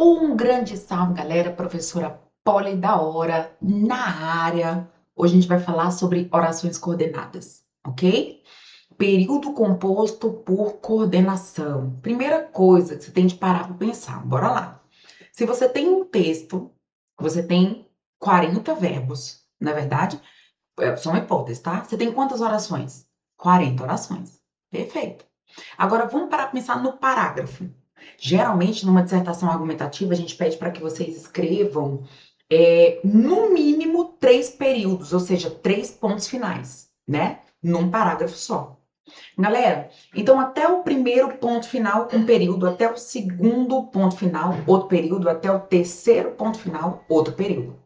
Um grande salve, galera. Professora Poli da hora na área. Hoje a gente vai falar sobre orações coordenadas, ok? Período composto por coordenação. Primeira coisa que você tem de parar para pensar. Bora lá. Se você tem um texto, você tem 40 verbos, na verdade, é só uma hipótese, tá? Você tem quantas orações? 40 orações. Perfeito. Agora vamos parar para pensar no parágrafo. Geralmente, numa dissertação argumentativa, a gente pede para que vocês escrevam no mínimo 3 períodos, ou seja, 3 pontos finais, né? Num parágrafo só. Galera, então até o primeiro ponto final, um período, até o segundo ponto final, outro período, até o terceiro ponto final, outro período.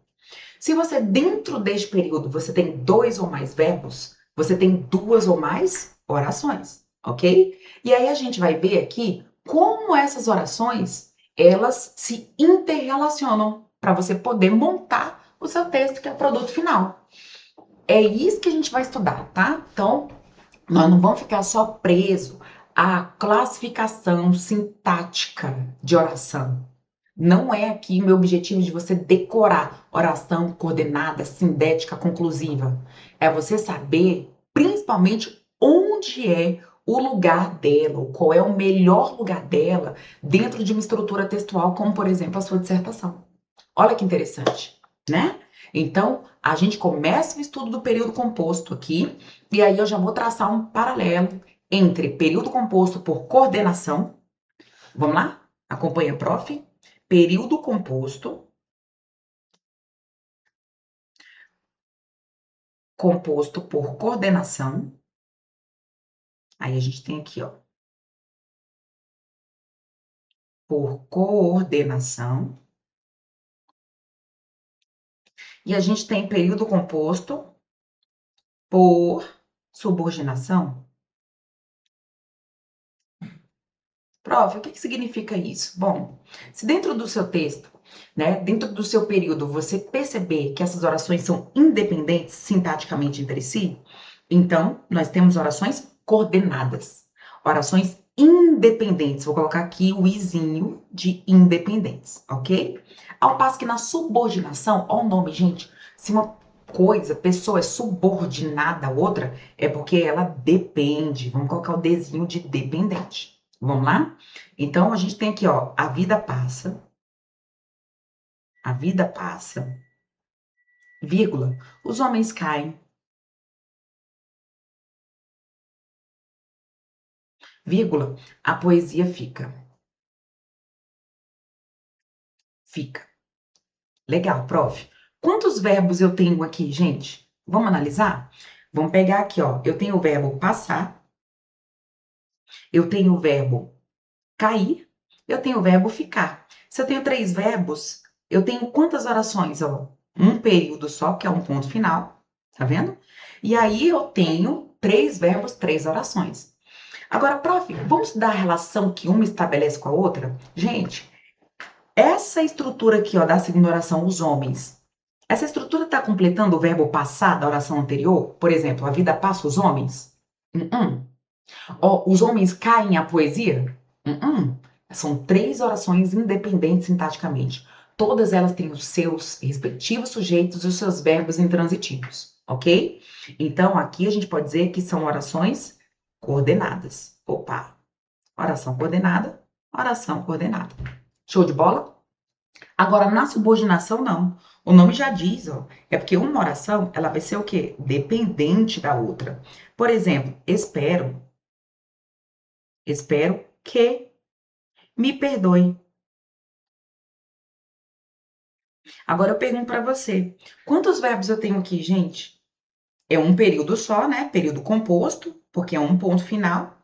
Se você, dentro deste período, você tem 2 ou mais verbos, você tem 2 ou mais orações, ok? E aí a gente vai ver aqui como essas orações, elas se interrelacionam para você poder montar o seu texto, que é o produto final. É isso que a gente vai estudar, tá? Então, nós não vamos ficar só preso à classificação sintática de oração. Não é aqui o meu objetivo de você decorar oração coordenada, sindética, conclusiva. É você saber, principalmente, onde é o lugar dela, ou qual é o melhor lugar dela dentro de uma estrutura textual, como, por exemplo, a sua dissertação. Olha que interessante, né? Então, a gente começa o estudo do período composto aqui, e aí eu já vou traçar um paralelo entre período composto por coordenação. Vamos lá? Acompanha, prof. Período composto por coordenação. Aí a gente tem aqui, ó, por coordenação. E a gente tem período composto por subordinação. Prof, o que significa isso? Bom, se dentro do seu texto, né, dentro do seu período, você perceber que essas orações são independentes sintaticamente entre si, então nós temos orações coordenadas, orações independentes. Vou colocar aqui o izinho de independentes, ok? Ao passo que na subordinação, ó o nome, gente, se uma pessoa é subordinada a outra, é porque ela depende. Vamos colocar o desenho de dependente. Vamos lá? Então, a gente tem aqui, ó, a vida passa, vírgula, os homens caem, vírgula, a poesia fica. Fica. Legal, prof. Quantos verbos eu tenho aqui, gente? Vamos analisar? Vamos pegar aqui, ó, eu tenho o verbo passar, eu tenho o verbo cair, eu tenho o verbo ficar. Se eu tenho 3 verbos, eu tenho quantas orações? Ó? Um período só, que é um ponto final, tá vendo? E aí eu tenho 3 verbos, 3 orações. Agora, prof, vamos estudar a relação que uma estabelece com a outra? Gente, essa estrutura aqui, ó, da segunda oração, os homens, essa estrutura está completando o verbo passar da oração anterior? Por exemplo, a vida passa os homens? Ó, os homens caem a poesia? São 3 orações independentes sintaticamente. Todas elas têm os seus respectivos sujeitos e os seus verbos intransitivos, ok? Então, aqui a gente pode dizer que são orações coordenadas. Opa! Oração coordenada, oração coordenada. Show de bola? Agora, na subordinação, não. O nome já diz, ó, é porque uma oração, ela vai ser o quê? Dependente da outra. Por exemplo, espero que me perdoe. Agora eu pergunto para você, quantos verbos eu tenho aqui, gente? É um período só, né? Período composto, porque é um ponto final.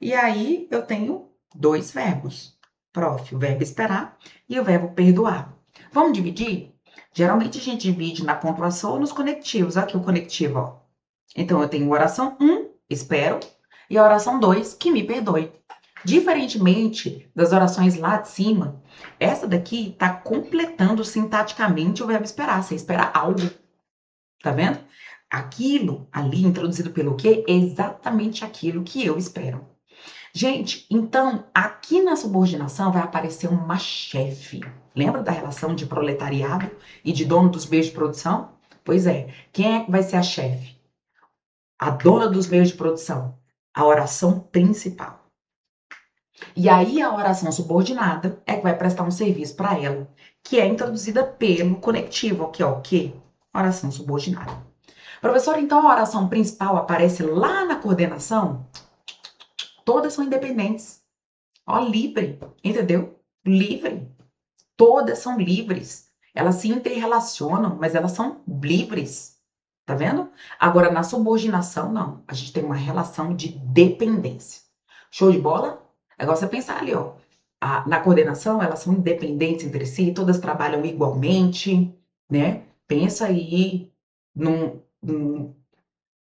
E aí eu tenho 2 verbos. Prof, o verbo esperar e o verbo perdoar. Vamos dividir? Geralmente a gente divide na pontuação ou nos conectivos. Aqui o conectivo, ó. Então eu tenho a oração 1, espero, e a oração 2, que me perdoe. Diferentemente das orações lá de cima, essa daqui está completando sintaticamente o verbo esperar. Você espera algo, tá vendo? Aquilo ali introduzido pelo quê? É exatamente aquilo que eu espero. Gente, então aqui na subordinação vai aparecer uma chefe. Lembra da relação de proletariado e de dono dos meios de produção? Pois é, quem é que vai ser a chefe? A dona dos meios de produção. A oração principal. E aí a oração subordinada é que vai prestar um serviço para ela, que é introduzida pelo conectivo, que é o quê? Oração subordinada. Professor, então a oração principal aparece lá na coordenação? Todas são independentes. Ó, livre, entendeu? Livre. Todas são livres. Elas se interrelacionam, mas elas são livres. Tá vendo? Agora, na subordinação, não. A gente tem uma relação de dependência. Show de bola? Agora você pensar ali, ó. Na coordenação, elas são independentes entre si, todas trabalham igualmente, né? Pensa aí num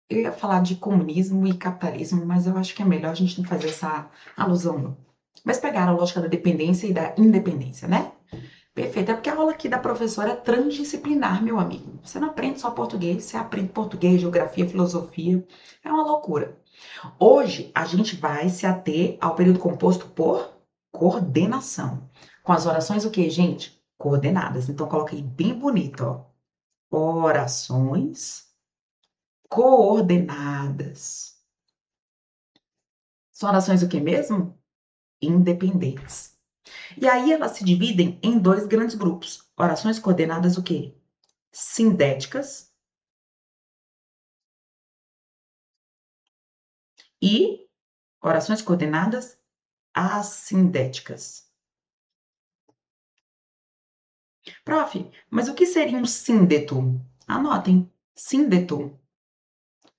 eu ia falar de comunismo e capitalismo, mas eu acho que é melhor a gente não fazer essa alusão, não. Mas pegaram a lógica da dependência e da independência, né? Perfeito. É porque a aula aqui da professora é transdisciplinar, meu amigo. Você não aprende só português, você aprende português, geografia, filosofia. É uma loucura. Hoje a gente vai se ater ao período composto por coordenação. Com as orações o quê, gente? Coordenadas. Então coloca aí bem bonito, ó. Orações coordenadas. São orações o quê mesmo? Independentes. E aí elas se dividem em dois grandes grupos. Orações coordenadas o quê? Sindéticas e orações coordenadas assindéticas. Prof, mas o que seria um síndeto? Anotem. Síndeto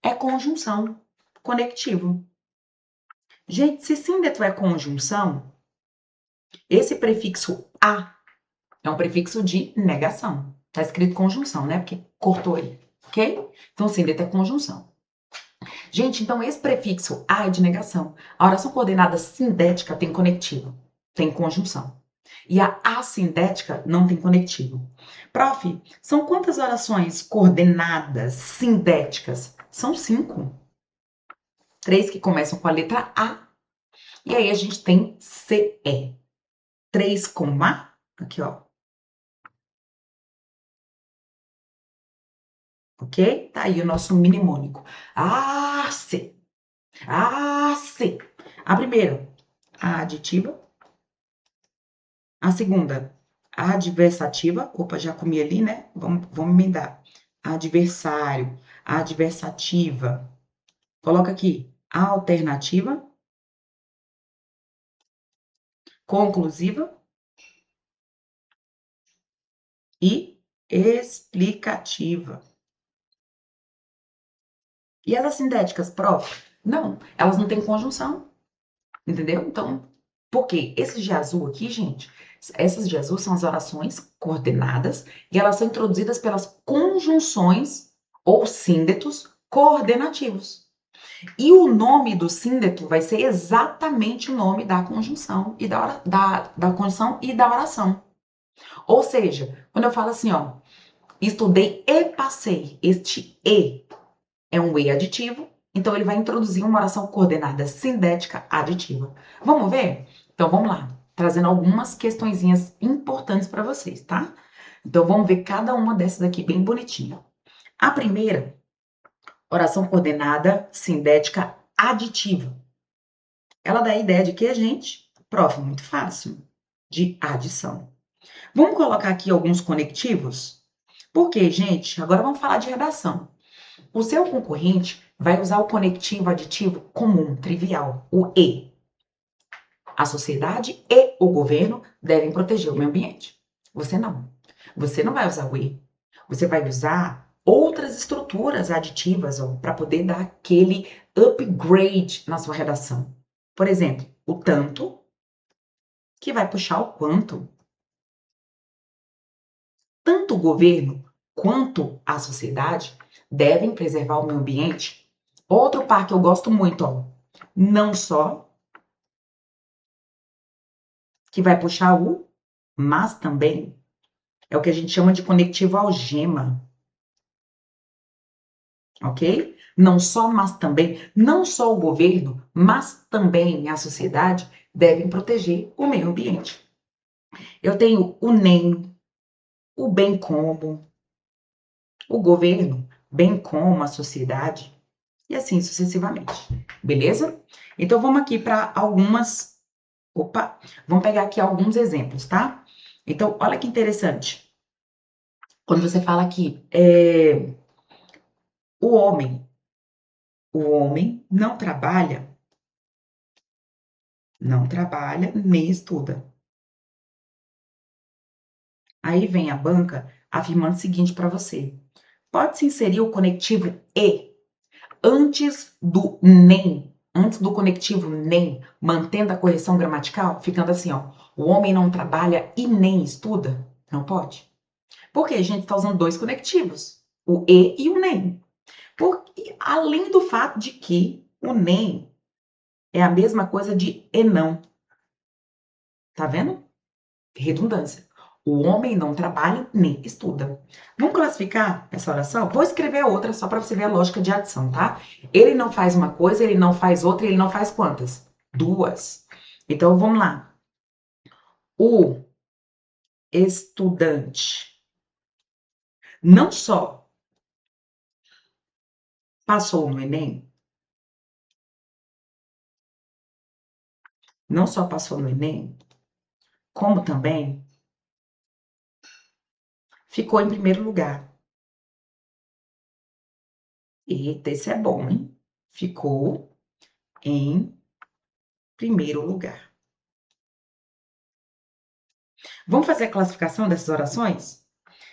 é conjunção, conectivo. Gente, se síndeto é conjunção, esse prefixo a é um prefixo de negação. Tá escrito conjunção, né? Porque cortou aí, ok? Então, síndeto é conjunção. Gente, então esse prefixo a é de negação. A oração coordenada sindética tem conectivo, tem conjunção. E a assindética não tem conectivo. Prof, são quantas orações coordenadas sindéticas? São 5. 3 que começam com a letra A. E aí a gente tem CE. 3 com A. Aqui, ó. Ok? Tá aí o nosso mnemônico. A-C. A-C. A primeira, a aditiva. A segunda, a adversativa. Opa, já comi ali, né? Vamos emendar. Adversário, adversativa. Coloca aqui, alternativa, conclusiva e explicativa. E as sindéticas, prof? Não, elas não têm conjunção, entendeu? Então, por quê? Esse de azul aqui, gente, essas de azul são as orações coordenadas e elas são introduzidas pelas conjunções ou síndetos coordenativos. E o nome do síndeto vai ser exatamente o nome da conjunção e da conjunção e da oração. Ou seja, quando eu falo assim, ó, estudei e passei, este e é um e aditivo, então ele vai introduzir uma oração coordenada sindética aditiva. Vamos ver? Então vamos lá, trazendo algumas questõezinhas importantes para vocês, tá? Então vamos ver cada uma dessas aqui bem bonitinha. A primeira, oração coordenada sindética aditiva. Ela dá a ideia de que, gente? Prof, muito fácil. De adição. Vamos colocar aqui alguns conectivos? Porque, gente, agora vamos falar de redação. O seu concorrente vai usar o conectivo aditivo comum, trivial, o e. A sociedade e o governo devem proteger o meio ambiente. Você não. Você não vai usar o e. Você vai usar outras estruturas aditivas para poder dar aquele upgrade na sua redação. Por exemplo, o tanto, que vai puxar o quanto. Tanto o governo quanto a sociedade devem preservar o meio ambiente. Outro par que eu gosto muito, ó, não só, que vai puxar o, mas também. É o que a gente chama de conectivo algema. Ok? não só, mas também, não só o governo, mas também a sociedade devem proteger o meio ambiente. Eu tenho o NEM, o bem como, o governo, bem como a sociedade, e assim sucessivamente. Beleza? Então vamos aqui para algumas. Opa! Vamos pegar aqui alguns exemplos, tá? Então, olha que interessante. Quando você fala aqui, o homem não trabalha nem estuda. Aí vem a banca afirmando o seguinte para você: pode-se inserir o conectivo e antes do nem, antes do conectivo nem, mantendo a correção gramatical, ficando assim, ó. O homem não trabalha e nem estuda? Não pode. Porque a gente está usando dois conectivos, o e o nem. Porque, além do fato de que o nem é a mesma coisa de e não. Tá vendo? Redundância. O homem não trabalha nem estuda. Vamos classificar essa oração? Vou escrever outra só para você ver a lógica de adição, tá? Ele não faz uma coisa, ele não faz outra, ele não faz quantas? Duas. Então vamos lá. O estudante não só passou no Enem, não só passou no Enem, como também ficou em primeiro lugar. Eita, esse é bom, hein? Ficou em primeiro lugar. Vamos fazer a classificação dessas orações?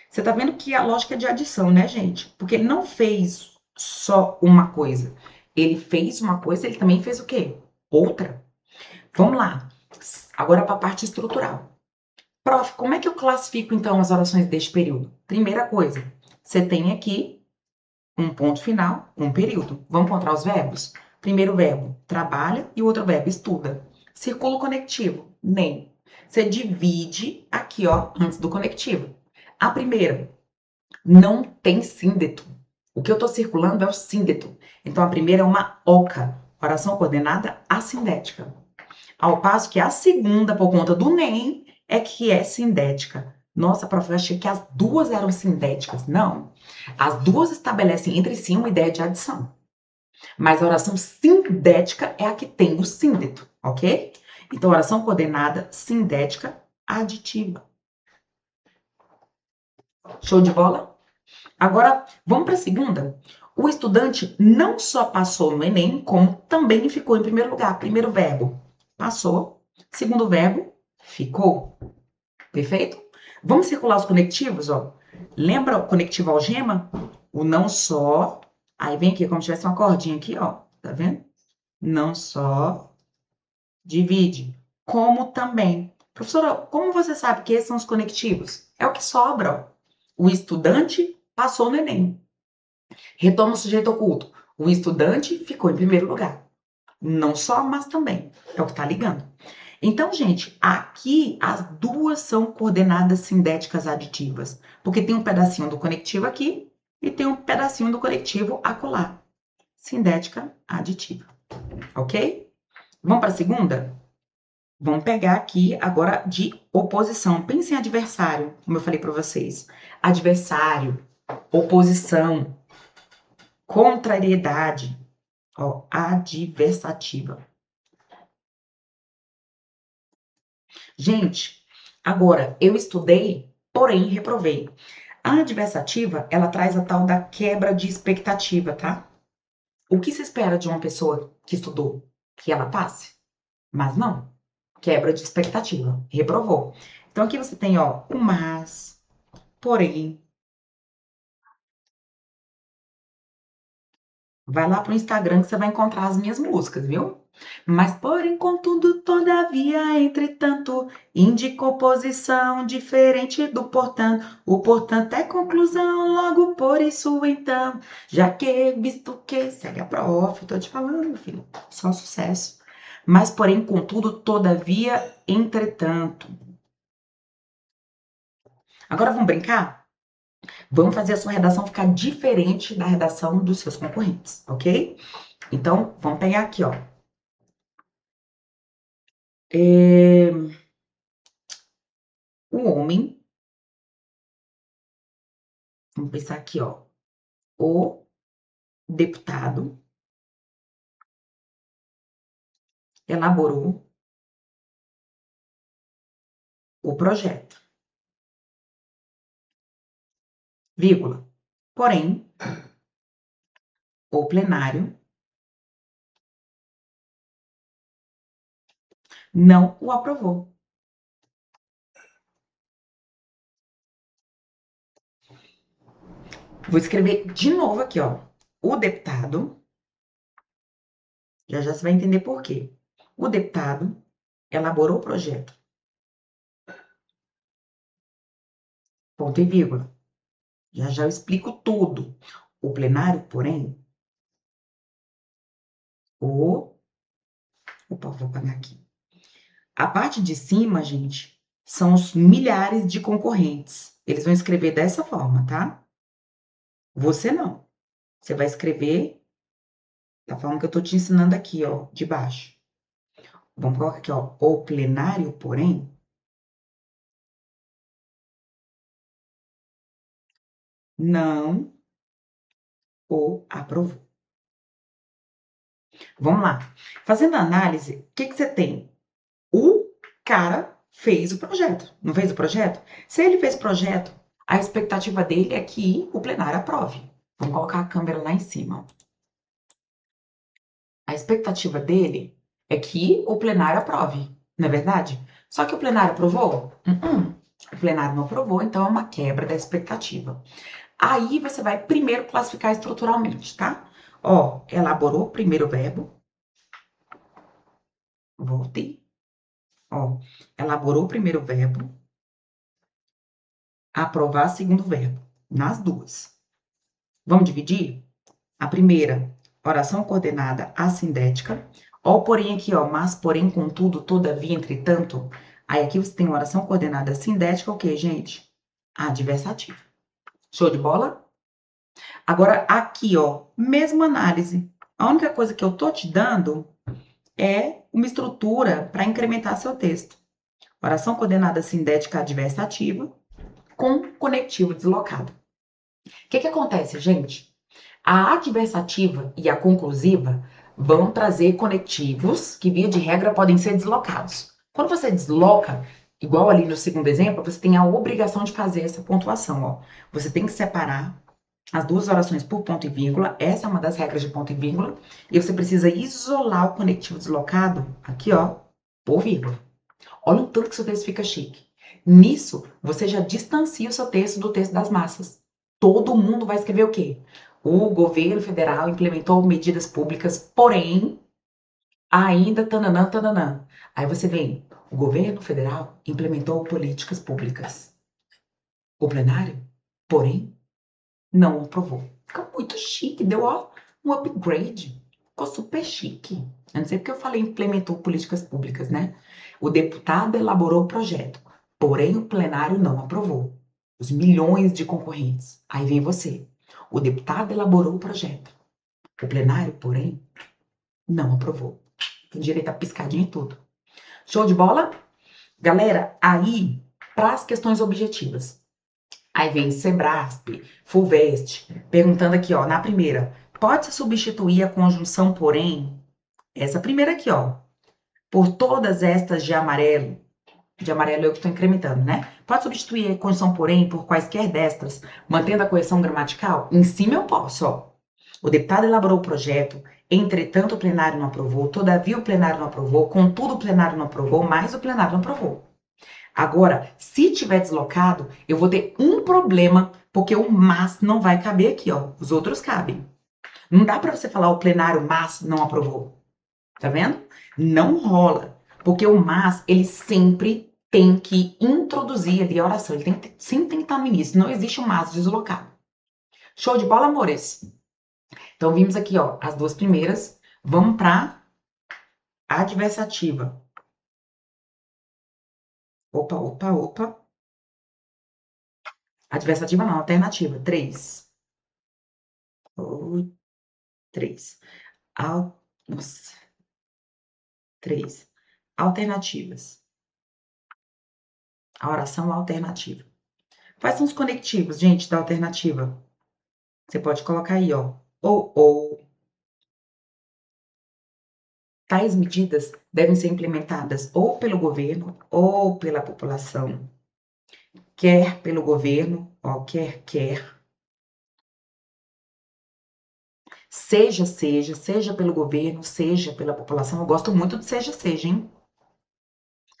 Você tá vendo que a lógica é de adição, né, gente? Porque ele não fez só uma coisa. Ele fez uma coisa, ele também fez o quê? Outra. Vamos lá. Agora para a parte estrutural. Prof, como é que eu classifico então as orações deste período? Primeira coisa, você tem aqui um ponto final, um período. Vamos encontrar os verbos? Primeiro verbo, trabalha, e o outro verbo, estuda. Círculo conectivo, nem. Você divide aqui, ó, antes do conectivo. A primeira, não tem síndeto. O que eu estou circulando é o síndeto. Então, a primeira é uma oca, oração coordenada assindética. Ao passo que a segunda, por conta do nem, é que é sindética. Nossa, prof, eu achei que as duas eram sindéticas. Não. As duas estabelecem entre si uma ideia de adição. Mas a oração sindética é a que tem o síndeto, ok? Então, oração coordenada sindética aditiva. Show de bola? Agora, vamos para a segunda. O estudante não só passou no Enem, como também ficou em primeiro lugar. Primeiro verbo, passou. Segundo verbo, ficou. Perfeito? Vamos circular os conectivos, ó. Lembra o conectivo algema? O não só. Aí vem aqui, como se tivesse uma cordinha aqui, ó. Tá vendo? Não só divide, como também. Professora, como você sabe que esses são os conectivos? É o que sobra, ó. O estudante passou no Enem. Retoma o sujeito oculto. O estudante ficou em primeiro lugar. Não só, mas também. É o que está ligando. Então, gente, aqui as duas são coordenadas sindéticas aditivas, porque tem um pedacinho do conectivo aqui e tem um pedacinho do conectivo acolá. Sindética aditiva, ok? Vamos para a segunda? Vamos pegar aqui agora de oposição. Pense em adversário, como eu falei para vocês. Adversário, oposição, contrariedade, ó, adversativa. Gente, agora, eu estudei, porém reprovei. A adversativa, ela traz a tal da quebra de expectativa, tá? O que se espera de uma pessoa que estudou? Que ela passe? Mas não. Quebra de expectativa. Reprovou. Então, aqui você tem, ó, o mas, porém. Vai lá pro Instagram que você vai encontrar as minhas músicas, viu? Mas, porém, contudo, todavia, entretanto, indica posição diferente do portanto. O portanto é conclusão, logo por isso, então. Já que, visto que, segue a prof, tô te falando, filho. Só sucesso. Mas, porém, contudo, todavia, entretanto. Agora vamos brincar? Vamos fazer a sua redação ficar diferente da redação dos seus concorrentes, ok? Então, vamos pegar aqui, ó. O homem, vamos pensar aqui, ó. O deputado elaborou o projeto, vírgula. Porém, o plenário não o aprovou. Vou escrever de novo aqui, ó. O deputado, já você vai entender por quê. O deputado elaborou o projeto, ponto e vírgula. Já eu explico tudo. O plenário, porém, Opa, vou apagar aqui. A parte de cima, gente, são os milhares de concorrentes. Eles vão escrever dessa forma, tá? Você não. Você vai escrever da forma que eu tô te ensinando aqui, ó, de baixo. Vamos colocar aqui, ó, o plenário, porém, não o aprovou. Vamos lá. Fazendo a análise, o que você tem? O cara fez o projeto, não fez o projeto? Se ele fez o projeto, a expectativa dele é que o plenário aprove. Vamos colocar a câmera lá em cima. A expectativa dele é que o plenário aprove, não é verdade? Só que o plenário aprovou? O plenário não aprovou, então é uma quebra da expectativa. Aí você vai primeiro classificar estruturalmente, tá? Ó, elaborou o primeiro verbo. Voltei. Ó, elaborou o primeiro verbo. Aprovar segundo verbo. Nas duas. Vamos dividir? A primeira, oração coordenada assindética. Ó, o porém aqui, ó, mas, porém, contudo, todavia, entretanto. Aí aqui você tem oração coordenada assindética, o quê, gente? Adversativa. Show de bola? Agora, aqui, ó, mesma análise. A única coisa que eu tô te dando é uma estrutura para incrementar seu texto. Oração coordenada sindética adversativa com conectivo deslocado. O que acontece, gente? A adversativa e a conclusiva vão trazer conectivos que, via de regra, podem ser deslocados. Quando você desloca, igual ali no segundo exemplo, você tem a obrigação de fazer essa pontuação, ó. Você tem que separar as duas orações por ponto e vírgula, essa é uma das regras de ponto e vírgula, e você precisa isolar o conectivo deslocado, aqui ó, por vírgula. Olha o tanto que seu texto fica chique. Nisso, você já distancia o seu texto do texto das massas. Todo mundo vai escrever o quê? O governo federal implementou medidas públicas, porém, ainda tananã, tananã. Aí você vem, o governo federal implementou políticas públicas. O plenário, porém, não aprovou. Fica muito chique, deu ó, um upgrade. Ficou super chique. Eu não sei porque eu falei implementou políticas públicas, né? O deputado elaborou o projeto, porém o plenário não aprovou. Os milhões de concorrentes. Aí vem você. O deputado elaborou o projeto. O plenário, porém, não aprovou. Tem direito a piscadinha e tudo. Show de bola? Galera, aí, para as questões objetivas. Aí vem Sebrasp, Fulvestre, perguntando aqui, ó, na primeira, pode-se substituir a conjunção porém, essa primeira aqui, ó, por todas estas de amarelo eu que estou incrementando, né? Pode substituir a conjunção porém por quaisquer destas, mantendo a correção gramatical? Em cima eu posso, ó. O deputado elaborou o projeto, entretanto o plenário não aprovou, todavia o plenário não aprovou, contudo o plenário não aprovou, mas o plenário não aprovou. Agora, se tiver deslocado, eu vou ter um problema, porque o mas não vai caber aqui, ó. Os outros cabem. Não dá para você falar o plenário mas não aprovou. Tá vendo? Não rola, porque o mas, ele sempre tem que introduzir ali a oração. Ele sempre tem que estar no início. Não existe um mas deslocado. Show de bola, amores? Então, vimos aqui, ó, as duas primeiras. Vamos para adversativa. Opa, opa, opa. Adversativa não, alternativa. 3. 3. Nossa. 3. Alternativas. A oração alternativa. Quais são os conectivos, gente, da alternativa? Você pode colocar aí, ó. Ou. Tais medidas devem ser implementadas ou pelo governo ou pela população. Quer pelo governo, ó, quer. Seja pelo governo, seja pela população. Eu gosto muito do seja, hein?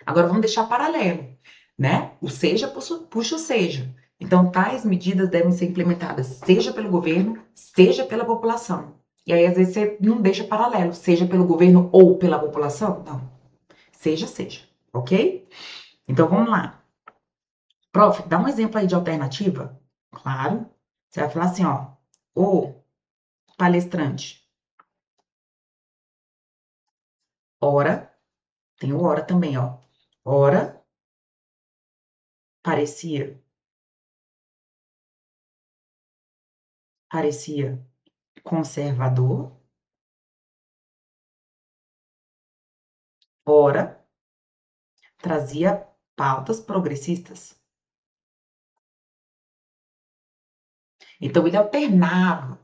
Agora vamos deixar paralelo, né? O seja puxa o seja. Então, tais medidas devem ser implementadas seja pelo governo, seja pela população. E aí, às vezes, você não deixa paralelo, seja pelo governo ou pela população? Não. Seja, ok? Então, vamos lá. Prof, dá um exemplo aí de alternativa? Claro. Você vai falar assim, ó. O palestrante. Ora, tem o ora também, ó. Ora, parecia conservador. Ora, trazia pautas progressistas. Então, ele alternava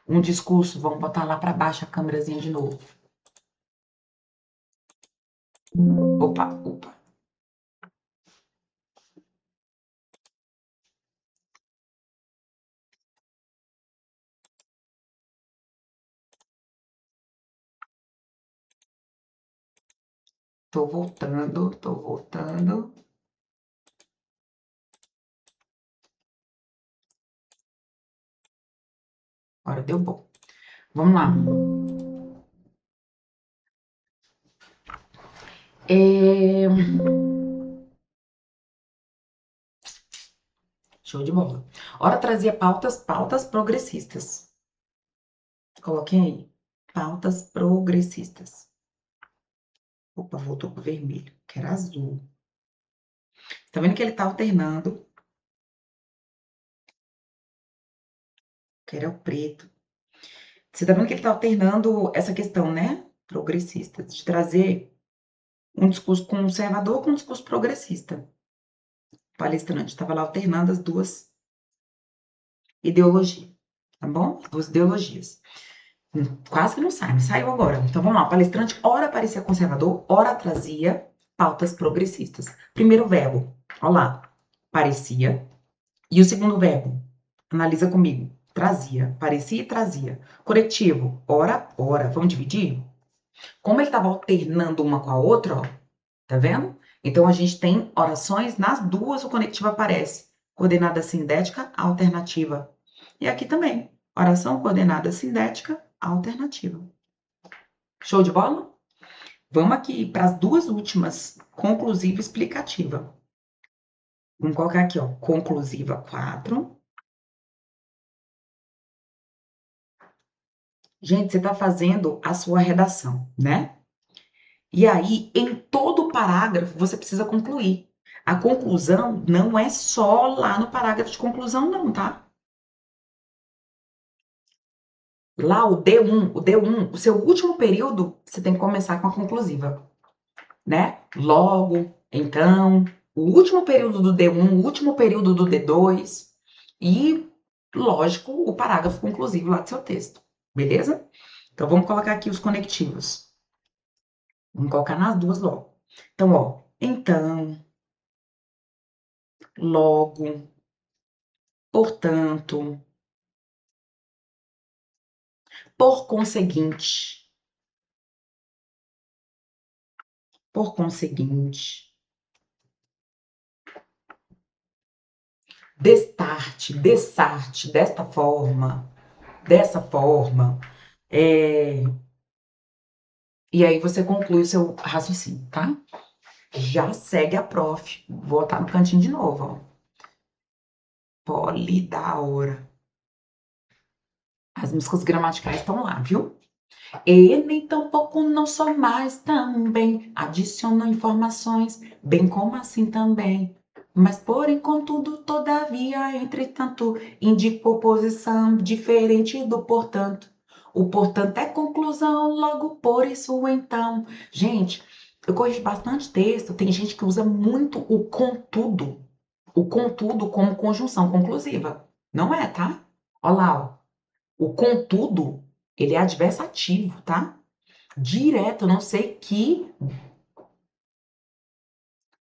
um discurso. Vamos botar lá para baixo a câmerazinha de novo. Opa. Tô voltando. Agora deu bom. Vamos lá. Show de bola. Ora, trazia pautas progressistas. Coloquem aí. Pautas progressistas. Opa, voltou pro vermelho, que era azul. Tá vendo que ele tá alternando? Que era o preto. Você tá vendo que ele tá alternando essa questão, né? Progressista, de trazer um discurso conservador com um discurso progressista. O palestrante estava lá alternando as duas ideologias, tá bom? As duas ideologias. Quase que não sai, mas saiu agora. Então vamos lá, o palestrante ora parecia conservador, ora trazia pautas progressistas. Primeiro verbo, olha lá, parecia. E o segundo verbo, analisa comigo. Trazia, parecia e trazia. Corretivo, ora. Vamos dividir? Como ele estava alternando uma com a outra, ó, tá vendo? Então a gente tem orações nas duas, o conectivo aparece. Coordenada sindética, alternativa. E aqui também, oração coordenada sindética, alternativa. Show de bola? Vamos aqui para as duas últimas, conclusiva e explicativa. Vamos colocar aqui, ó, conclusiva 4. Gente, você está fazendo a sua redação, né? E aí, em todo parágrafo, você precisa concluir. A conclusão não é só lá no parágrafo de conclusão, não, tá? Lá o D1, o seu último período, você tem que começar com a conclusiva, né? Logo, então, o último período do D1, o último período do D2 e, lógico, o parágrafo conclusivo lá do seu texto, beleza? Então, vamos colocar aqui os conectivos. Vamos colocar nas duas logo. Então, ó, então, logo, portanto, por conseguinte, destarte, dessa forma, e aí você conclui o seu raciocínio, tá? Já segue a prof. Vou botar no cantinho de novo, ó. Polidaura. As músicas gramaticais estão lá, viu? E nem tampouco não só mais também. Adicionam informações, bem como assim também. Mas porém, contudo, todavia, entretanto, indica oposição diferente do portanto. O portanto é conclusão, logo por isso então. Gente, eu corrijo bastante texto, tem gente que usa muito o contudo como conjunção conclusiva. Não é, tá? Olha lá, ó. O contudo, ele é adversativo, tá? Direto, eu não sei que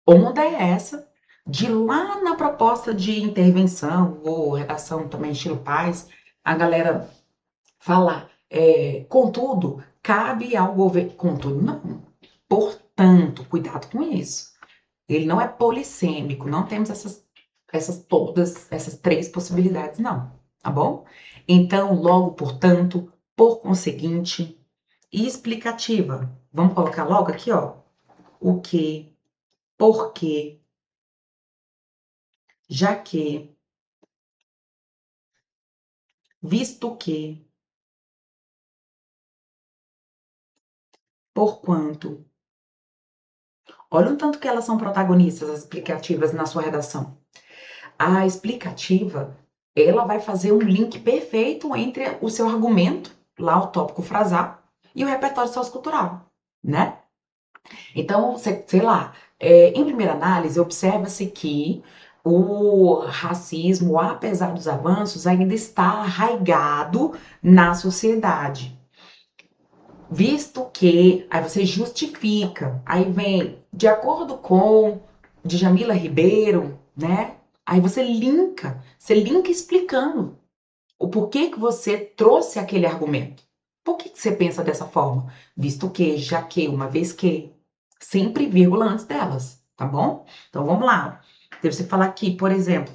onda é essa de lá na proposta de intervenção ou redação também estilo paz, a galera falar, contudo, cabe ao governo, contudo, não. Portanto, cuidado com isso. Ele não é polissêmico, não temos todas essas três possibilidades, não, tá bom? Então, logo, portanto, por conseguinte, explicativa. Vamos colocar logo aqui, ó, o que, por quê, já que, visto que, porquanto. Olha o tanto que elas são protagonistas, as explicativas, na sua redação. A explicativa, ela vai fazer um link perfeito entre o seu argumento, lá o tópico frasal, e o repertório sociocultural, né? Então, sei lá, em primeira análise, observa-se que o racismo, apesar dos avanços, ainda está arraigado na sociedade. Visto que, aí você justifica, aí vem, de acordo com Djamila Ribeiro, né? Aí você linka explicando o porquê que você trouxe aquele argumento. Por que você pensa dessa forma? Visto que, já que, uma vez que, sempre vírgula antes delas, tá bom? Então vamos lá. Se você falar aqui, por exemplo,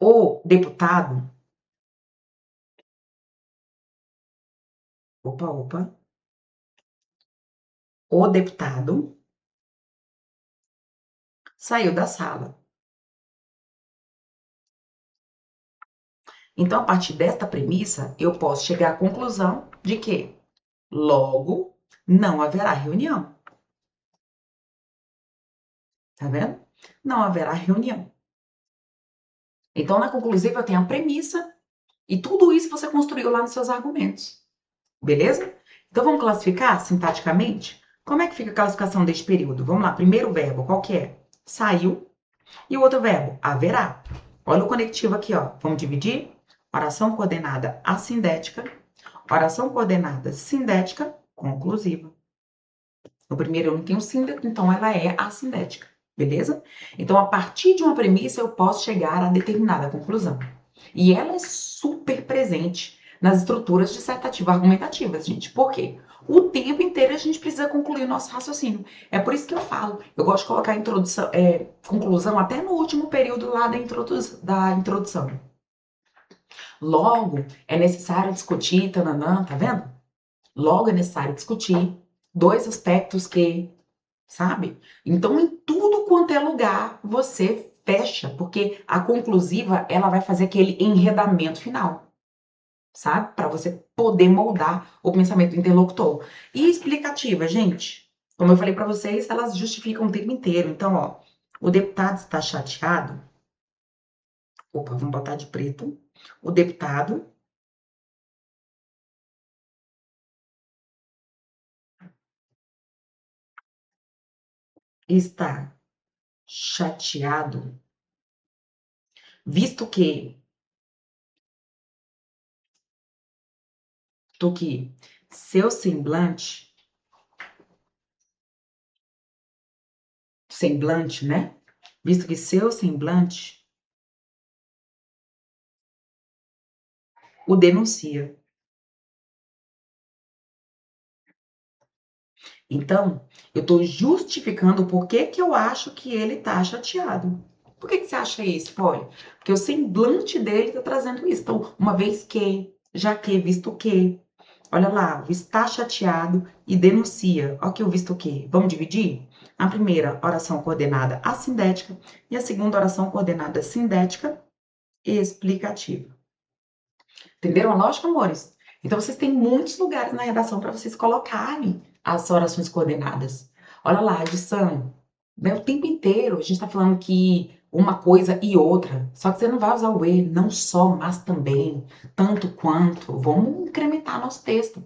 o deputado. Opa. O deputado saiu da sala. Então, a partir desta premissa, eu posso chegar à conclusão de que, logo, não haverá reunião. Tá vendo? Não haverá reunião. Então, na conclusiva, eu tenho a premissa e tudo isso você construiu lá nos seus argumentos. Beleza? Então, vamos classificar sintaticamente? Como é que fica a classificação deste período? Vamos lá, primeiro verbo, qual que é? Saiu. E o outro verbo? Haverá. Olha o conectivo aqui, ó. Vamos dividir? Oração coordenada assindética. Oração coordenada sindética conclusiva. No primeiro eu não tenho síndeto, então ela é assindética, beleza? Então, a partir de uma premissa, eu posso chegar a determinada conclusão. E ela é super presente nas estruturas dissertativo-argumentativas, gente. Por quê? O tempo inteiro a gente precisa concluir o nosso raciocínio. É por isso que eu falo. Eu gosto de colocar a introdução, conclusão até no último período lá da introdução. Logo, é necessário discutir, tananã, tá vendo? Logo é necessário discutir dois aspectos que, sabe? Então, em tudo quanto é lugar, você fecha, porque a conclusiva, ela vai fazer aquele enredamento final, sabe? Para você poder moldar o pensamento do interlocutor. E explicativa, gente, como eu falei para vocês, elas justificam o tempo inteiro. Então, ó, o deputado está chateado. Opa, vamos botar de preto. O deputado está chateado, visto que seu semblante, né? Visto que seu semblante o denuncia. Então, eu estou justificando por que que eu acho que ele está chateado. Por que que você acha isso, Polly? Porque o semblante dele está trazendo isso. Então, uma vez que, já que, visto que, olha lá, está chateado e denuncia. Olha que o visto que. Vamos dividir? A primeira, oração coordenada assindética, e a segunda, oração coordenada sindética explicativa. Entenderam a lógica, amores? Então, vocês têm muitos lugares na redação para vocês colocarem as orações coordenadas. Olha lá, adição. né? O tempo inteiro a gente está falando que uma coisa e outra, só que você não vai usar o e, não só, mas também, tanto quanto. Vamos incrementar nosso texto.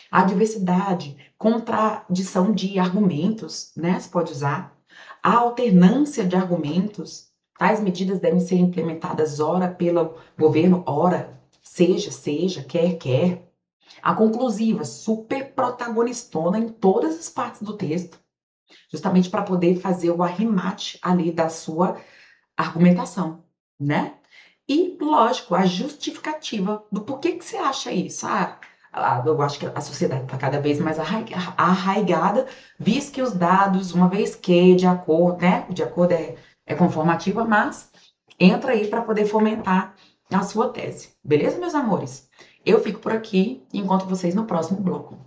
A diversidade, contradição de argumentos, né? Você pode usar. A alternância de argumentos. Tais medidas devem ser implementadas ora pelo governo, ora, seja, quer. A conclusiva, super protagonistona em todas as partes do texto, justamente para poder fazer o arremate ali da sua argumentação, né? E, lógico, a justificativa do porquê que você acha isso. Eu acho que a sociedade está cada vez mais arraigada, visto que os dados, uma vez que, de acordo, né? De acordo é conformativa, mas entra aí para poder fomentar a sua tese. Beleza, meus amores? Eu fico por aqui e encontro vocês no próximo bloco.